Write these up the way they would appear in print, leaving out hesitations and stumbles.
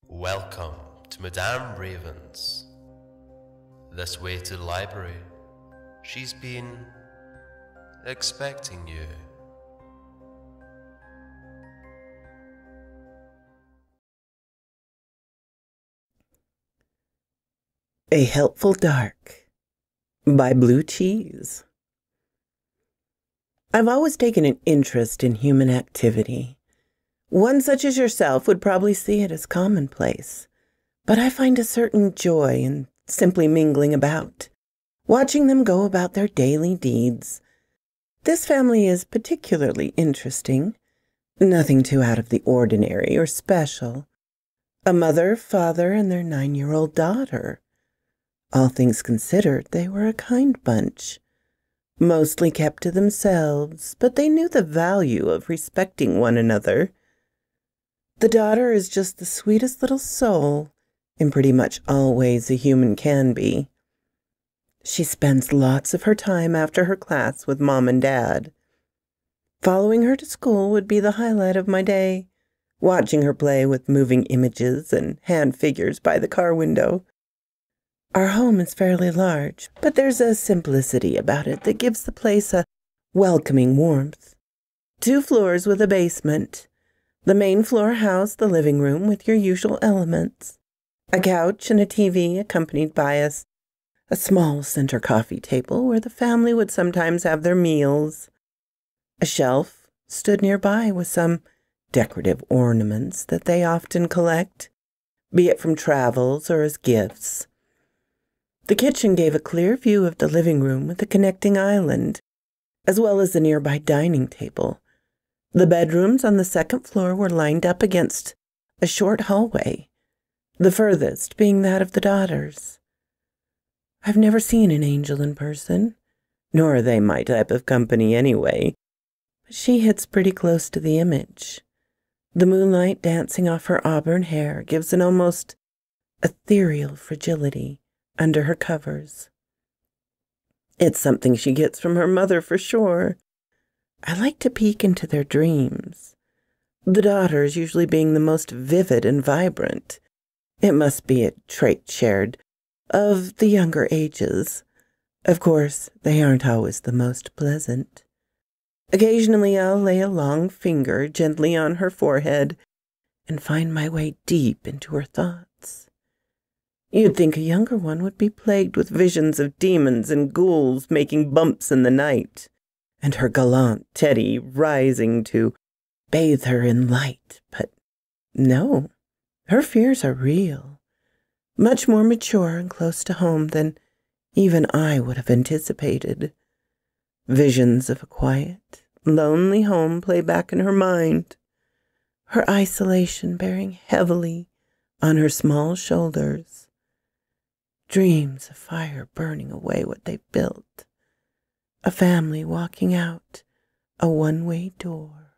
Welcome to Madame Raven's. This way to the library. She's been expecting you. A Helpful Dark by Blue Cheese. I've always taken an interest in human activity. One such as yourself would probably see it as commonplace, but I find a certain joy in simply mingling about, watching them go about their daily deeds. This family is particularly interesting, nothing too out of the ordinary or special. A mother, father, and their 9-year-old daughter. All things considered, they were a kind bunch. Mostly kept to themselves, but they knew the value of respecting one another. The daughter is just the sweetest little soul, in pretty much all ways a human can be. She spends lots of her time after her class with Mom and Dad. Following her to school would be the highlight of my day, watching her play with moving images and hand figures by the car window. Our home is fairly large, but there's a simplicity about it that gives the place a welcoming warmth. 2 floors with a basement. The main floor housed the living room with your usual elements. A couch and a TV accompanied by a small center coffee table where the family would sometimes have their meals. A shelf stood nearby with some decorative ornaments that they often collect, be it from travels or as gifts. The kitchen gave a clear view of the living room with a connecting island, as well as the nearby dining table. The bedrooms on the 2nd floor were lined up against a short hallway, the furthest being that of the daughters. I've never seen an angel in person, nor are they my type of company anyway, but she hits pretty close to the image. The moonlight dancing off her auburn hair gives an almost ethereal fragility under her covers. It's something she gets from her mother for sure. I like to peek into their dreams, the daughters usually being the most vivid and vibrant. It must be a trait shared of the younger ages. Of course, they aren't always the most pleasant. Occasionally I'll lay a long finger gently on her forehead and find my way deep into her thoughts. You'd think a younger one would be plagued with visions of demons and ghouls making bumps in the night, and her gallant Teddy rising to bathe her in light. But no, her fears are real, much more mature and close to home than even I would have anticipated. Visions of a quiet, lonely home play back in her mind, her isolation bearing heavily on her small shoulders. Dreams of fire burning away what they built, a family walking out a one-way door.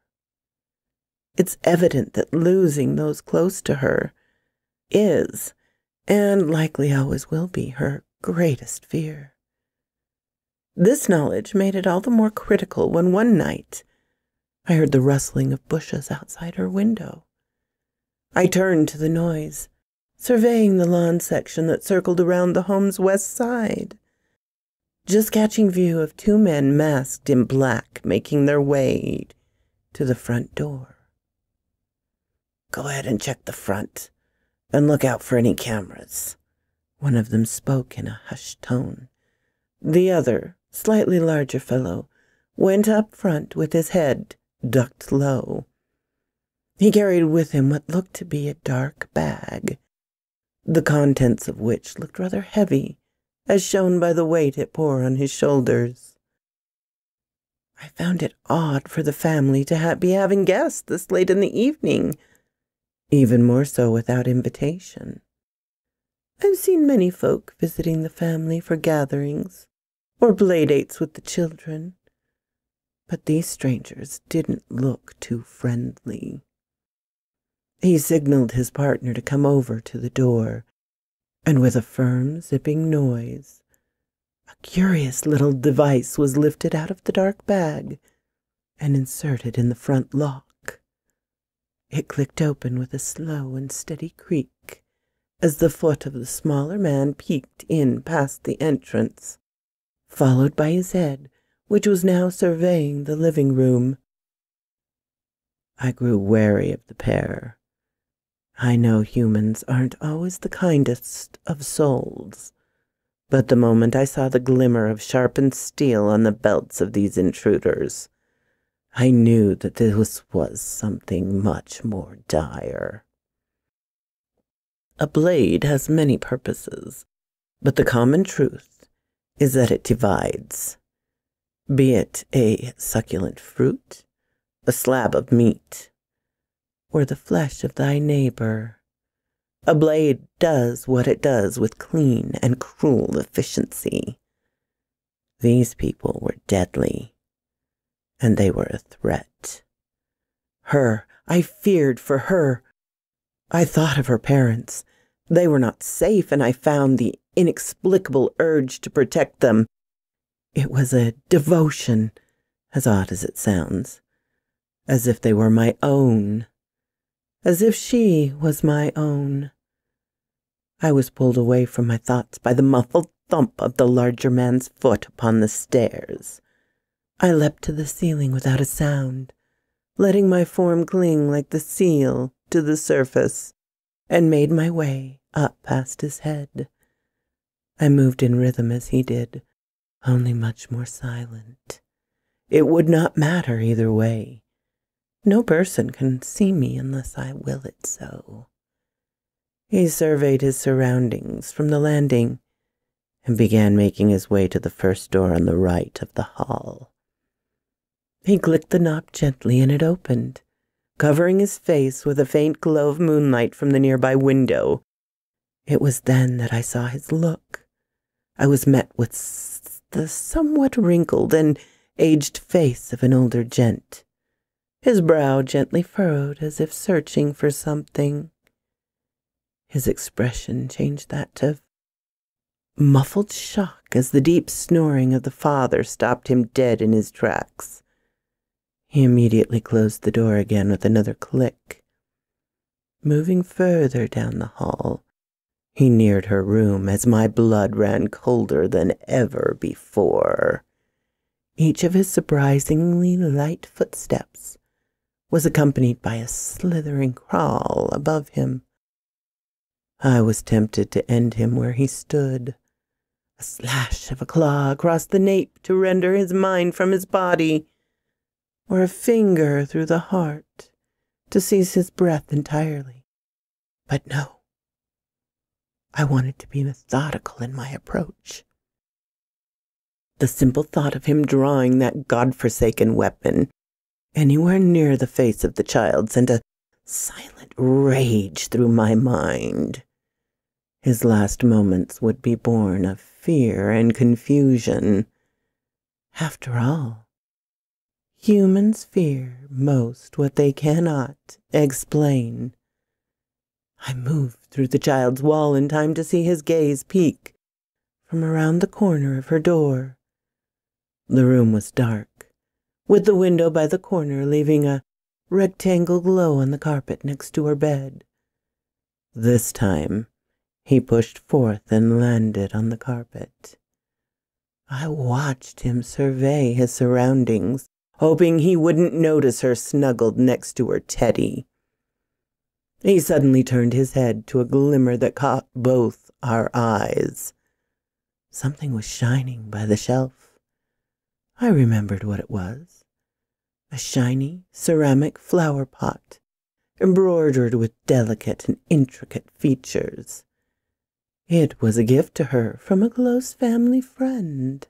It's evident that losing those close to her is, and likely always will be, her greatest fear. This knowledge made it all the more critical when one night I heard the rustling of bushes outside her window. I turned to the noise, surveying the lawn section that circled around the home's west side, just catching view of 2 men masked in black making their way to the front door. "Go ahead and check the front, and look out for any cameras," one of them spoke in a hushed tone. The other, slightly larger fellow, went up front with his head ducked low. He carried with him what looked to be a dark bag, the contents of which looked rather heavy, as shown by the weight it bore on his shoulders. I found it odd for the family to be having guests this late in the evening, even more so without invitation. I've seen many folk visiting the family for gatherings or playdates with the children, but these strangers didn't look too friendly. He signaled his partner to come over to the door, and with a firm, zipping noise, a curious little device was lifted out of the dark bag and inserted in the front lock. It clicked open with a slow and steady creak as the foot of the smaller man peeked in past the entrance, followed by his head, which was now surveying the living room. I grew wary of the pair. I know humans aren't always the kindest of souls, but the moment I saw the glimmer of sharpened steel on the belts of these intruders, I knew that this was something much more dire. A blade has many purposes, but the common truth is that it divides. Be it a succulent fruit, a slab of meat, or the flesh of thy neighbor, a blade does what it does with clean and cruel efficiency. These people were deadly, and they were a threat. Her, I feared for her. I thought of her parents. They were not safe, and I found the inexplicable urge to protect them. It was a devotion, as odd as it sounds, as if they were my own, as if she was my own. I was pulled away from my thoughts by the muffled thump of the larger man's foot upon the stairs. I leapt to the ceiling without a sound, letting my form cling like the seal to the surface, and made my way up past his head. I moved in rhythm as he did, only much more silent. It would not matter either way. No person can see me unless I will it so. He surveyed his surroundings from the landing and began making his way to the first door on the right of the hall. He clicked the knob gently and it opened, covering his face with a faint glow of moonlight from the nearby window. It was then that I saw his look. I was met with the somewhat wrinkled and aged face of an older gent, his brow gently furrowed as if searching for something. His expression changed that of muffled shock as the deep snoring of the father stopped him dead in his tracks. He immediately closed the door again with another click. Moving further down the hall, he neared her room as my blood ran colder than ever before. Each of his surprisingly light footsteps was accompanied by a slithering crawl above him. I was tempted to end him where he stood, a slash of a claw across the nape to render his mind from his body, or a finger through the heart to seize his breath entirely. But no, I wanted to be methodical in my approach. The simple thought of him drawing that godforsaken weapon anywhere near the face of the child sent a silent rage through my mind. His last moments would be born of fear and confusion. After all, humans fear most what they cannot explain. I moved through the child's wall in time to see his gaze peek from around the corner of her door. The room was dark, with the window by the corner leaving a rectangle glow on the carpet next to her bed. This time, he pushed forth and landed on the carpet. I watched him survey his surroundings, hoping he wouldn't notice her snuggled next to her teddy. He suddenly turned his head to a glimmer that caught both our eyes. Something was shining by the shelf. I remembered what it was. A shiny ceramic flower pot, embroidered with delicate and intricate features. It was a gift to her from a close family friend.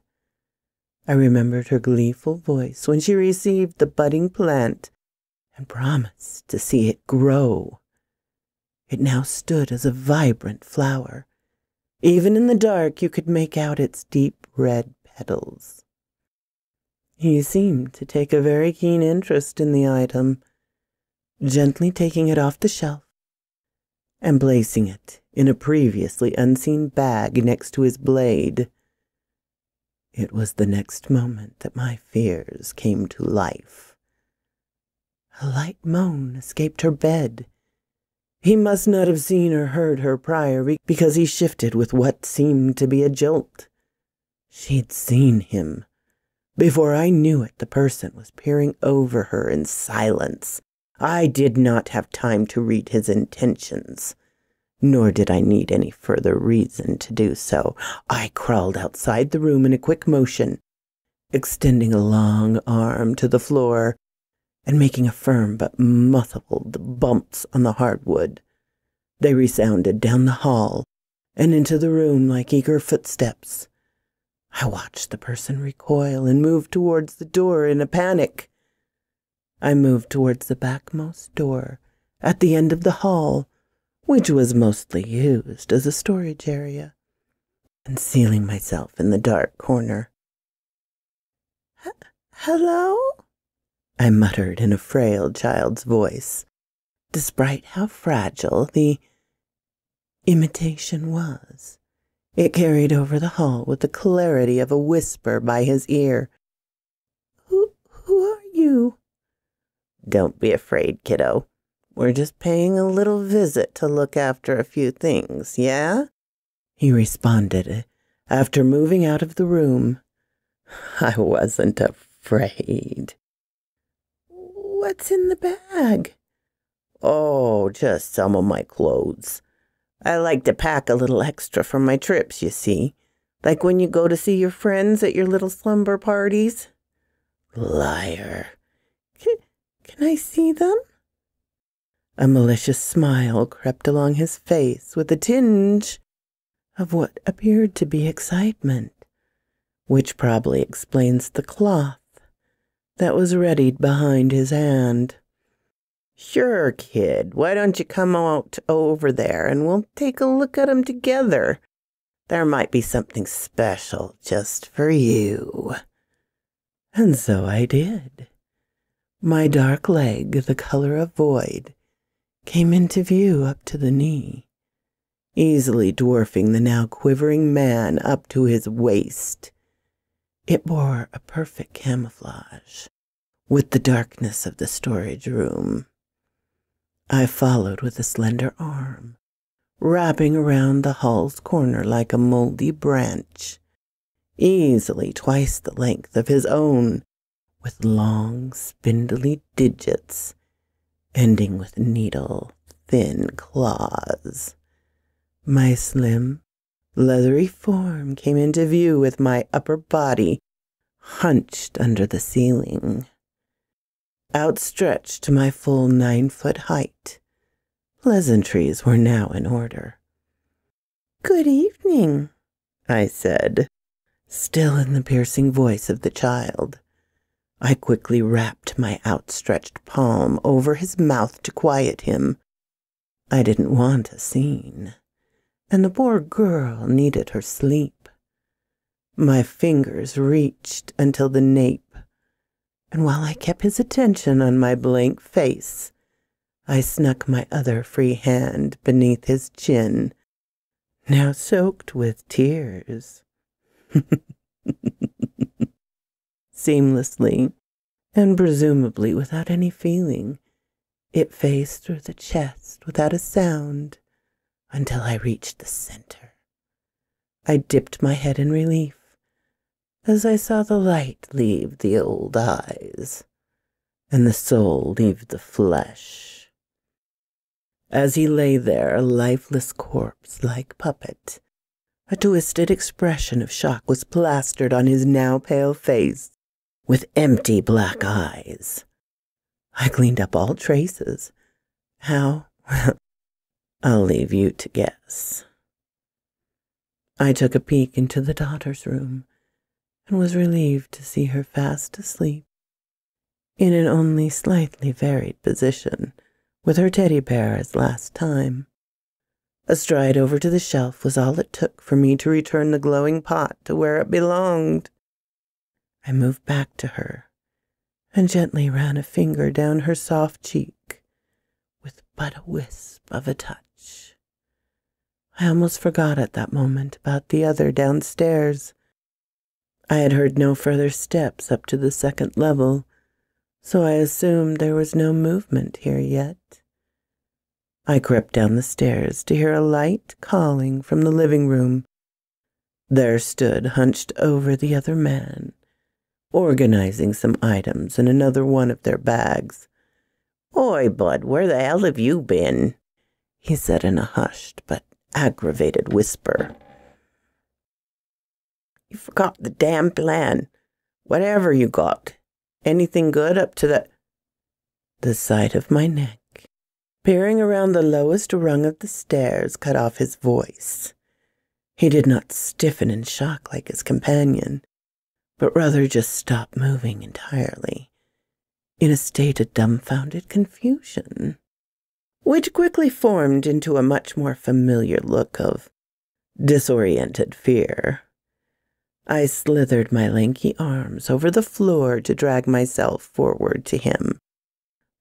I remembered her gleeful voice when she received the budding plant and promised to see it grow. It now stood as a vibrant flower. Even in the dark, you could make out its deep red petals. He seemed to take a very keen interest in the item, gently taking it off the shelf and placing it in a previously unseen bag next to his blade. It was the next moment that my fears came to life. A light moan escaped her bed. He must not have seen or heard her prior because he shifted with what seemed to be a jolt. She'd seen him. Before I knew it, the person was peering over her in silence. I did not have time to read his intentions, nor did I need any further reason to do so. I crawled outside the room in a quick motion, extending a long arm to the floor and making a firm but muffled bumps on the hardwood. They resounded down the hall and into the room like eager footsteps. I watched the person recoil and move towards the door in a panic. I moved towards the backmost door at the end of the hall, which was mostly used as a storage area, concealing myself in the dark corner. "Hello?" I muttered in a frail child's voice, despite how fragile the imitation was. It carried over the hall with the clarity of a whisper by his ear. Who are you?" "Don't be afraid, kiddo. We're just paying a little visit to look after a few things, yeah?" he responded after moving out of the room. I wasn't afraid. "What's in the bag?" "Oh, just some of my clothes. I like to pack a little extra for my trips, you see, like when you go to see your friends at your little slumber parties." "Liar." Can I see them?" A malicious smile crept along his face with a tinge of what appeared to be excitement, which probably explains the cloth that was readied behind his hand. "Sure, kid. Why don't you come out over there and we'll take a look at 'em together? There might be something special just for you." And so I did. My dark leg, the color of void, came into view up to the knee, easily dwarfing the now quivering man up to his waist. It bore a perfect camouflage with the darkness of the storage room. I followed with a slender arm, wrapping around the hall's corner like a moldy branch, easily twice the length of his own, with long, spindly digits, ending with needle-thin claws. My slim, leathery form came into view with my upper body hunched under the ceiling. Outstretched to my full 9-foot height, pleasantries were now in order. "Good evening," I said, still in the piercing voice of the child. I quickly wrapped my outstretched palm over his mouth to quiet him. I didn't want a scene, and the poor girl needed her sleep. My fingers reached until the nape, and while I kept his attention on my blank face, I snuck my other free hand beneath his chin, now soaked with tears. Seamlessly, and presumably without any feeling, it phased through the chest without a sound until I reached the center. I dipped my head in relief as I saw the light leave the old eyes and the soul leave the flesh. As he lay there, a lifeless corpse-like puppet, a twisted expression of shock was plastered on his now pale face, with empty black eyes. I cleaned up all traces. How? I'll leave you to guess. I took a peek into the daughter's room and was relieved to see her fast asleep, in an only slightly varied position, with her teddy bear as last time. A stride over to the shelf was all it took for me to return the glowing pot to where it belonged. I moved back to her and gently ran a finger down her soft cheek with but a wisp of a touch. I almost forgot at that moment about the other downstairs. I had heard no further steps up to the second level, so I assumed there was no movement here yet. I crept down the stairs to hear a light calling from the living room. There stood, hunched over the other man, organizing some items in another one of their bags. "Oi, bud, where the hell have you been?" he said in a hushed but aggravated whisper. "You forgot the damn plan. Whatever you got. Anything good up to the side of my neck, peering around the lowest rung of the stairs, cut off his voice. He did not stiffen in shock like his companion, but rather just stop moving entirely, in a state of dumbfounded confusion, which quickly formed into a much more familiar look of disoriented fear. I slithered my lanky arms over the floor to drag myself forward to him,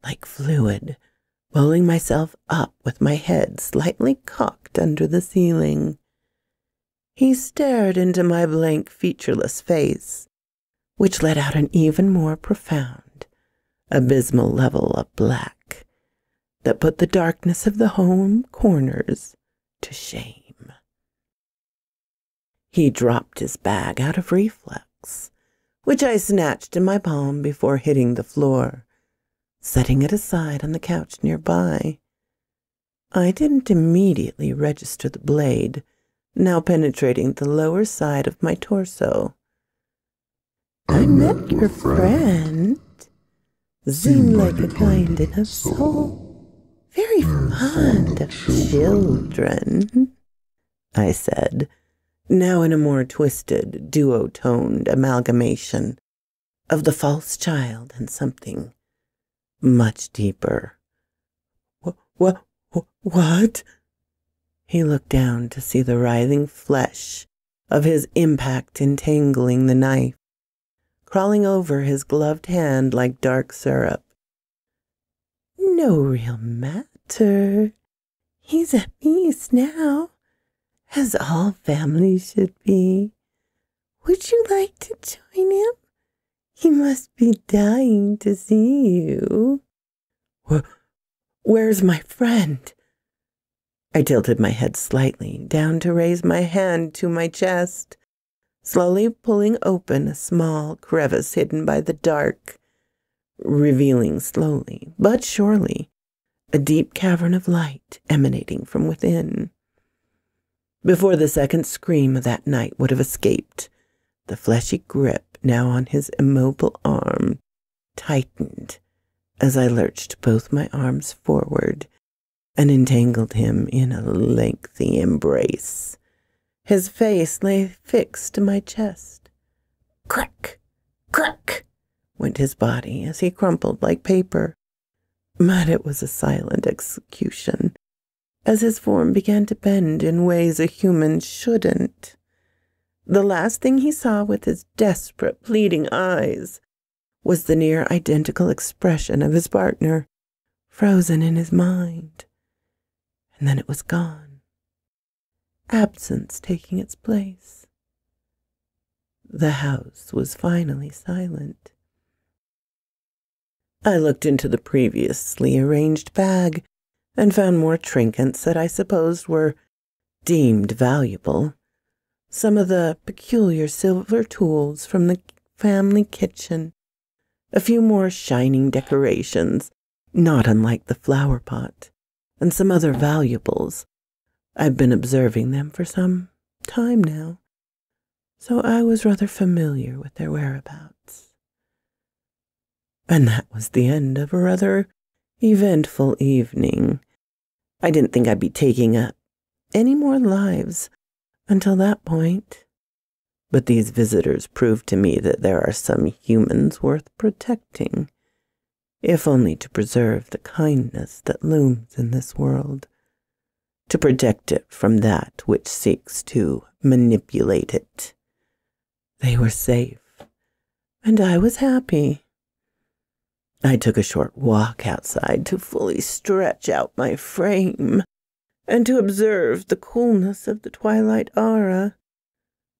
like fluid, pulling myself up with my head slightly cocked under the ceiling. He stared into my blank, featureless face, which let out an even more profound, abysmal level of black that put the darkness of the home corners to shame. He dropped his bag out of reflex, which I snatched in my palm before hitting the floor, setting it aside on the couch nearby. I didn't immediately register the blade, now penetrating the lower side of my torso. "I met your friend. Seemed like a kind enough soul. Very fond of children," I said, now in a more twisted, duo-toned amalgamation of the false child and something much deeper. What? He looked down to see the writhing flesh of his impact entangling the knife, crawling over his gloved hand like dark syrup. "No real matter. He's at peace now, as all families should be. Would you like to join him? He must be dying to see you." Where's my friend?" I tilted my head slightly down to raise my hand to my chest, slowly pulling open a small crevice hidden by the dark, revealing slowly but surely a deep cavern of light emanating from within. Before the second scream of that night would have escaped, the fleshy grip now on his immobile arm tightened as I lurched both my arms forward and entangled him in a lengthy embrace. His face lay fixed to my chest. Crack, crack, went his body as he crumpled like paper. But it was a silent execution, as his form began to bend in ways a human shouldn't. The last thing he saw with his desperate, pleading eyes was the near-identical expression of his partner, frozen in his mind. And then it was gone, absence taking its place. The house was finally silent. I looked into the previously arranged bag and found more trinkets that I supposed were deemed valuable. Some of the peculiar silver tools from the family kitchen, a few more shining decorations, not unlike the flower pot, and some other valuables. I've been observing them for some time now, so I was rather familiar with their whereabouts. And that was the end of a rather eventful evening. I didn't think I'd be taking up any more lives until that point. But these visitors proved to me that there are some humans worth protecting, if only to preserve the kindness that looms in this world, to protect it from that which seeks to manipulate it. They were safe, and I was happy. I took a short walk outside to fully stretch out my frame and to observe the coolness of the twilight aura.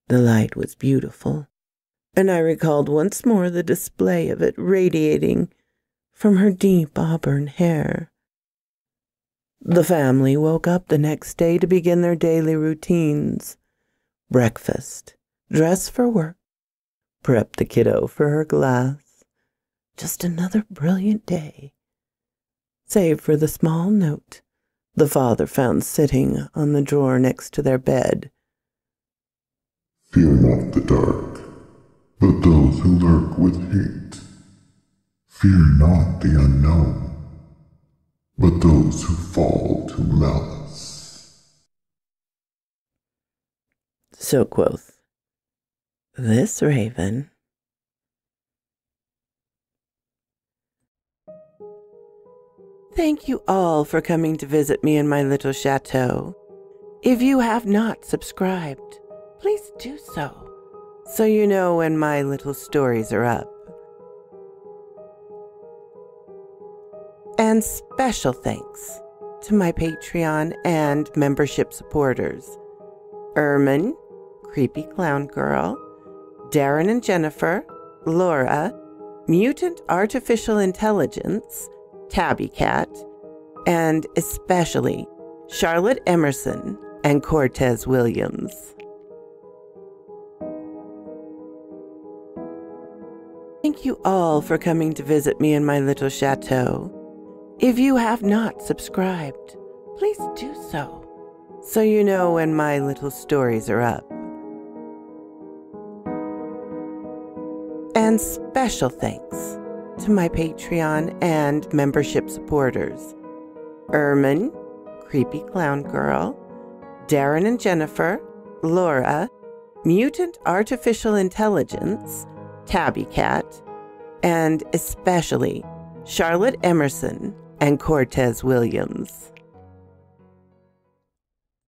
The light was beautiful, and I recalled once more the display of it radiating from her deep auburn hair. The family woke up the next day to begin their daily routines. Breakfast, dress for work, prep the kiddo for her glass. Just another brilliant day. Save for the small note the father found sitting on the drawer next to their bed. Fear not the dark, but those who lurk with hate. Fear not the unknown, but those who fall to malice. So quoth this raven. Thank you all for coming to visit me in my little chateau. If you have not subscribed, please do so you know when my little stories are up. And special thanks to my Patreon and membership supporters: Ermin, Creepy Clown Girl, Darren and Jennifer, Laura, Mutant Artificial Intelligence, Tabby Cat, and especially Charlotte Emerson and Cortez Williams. Thank you all for coming to visit me in my little chateau. If you have not subscribed, please do so you know when my little stories are up. And special thanks to my Patreon and membership supporters: Ermin, Creepy Clown Girl, Darren and Jennifer, Laura, Mutant Artificial Intelligence, Tabby Cat, and especially Charlotte Emerson and Cortez Williams.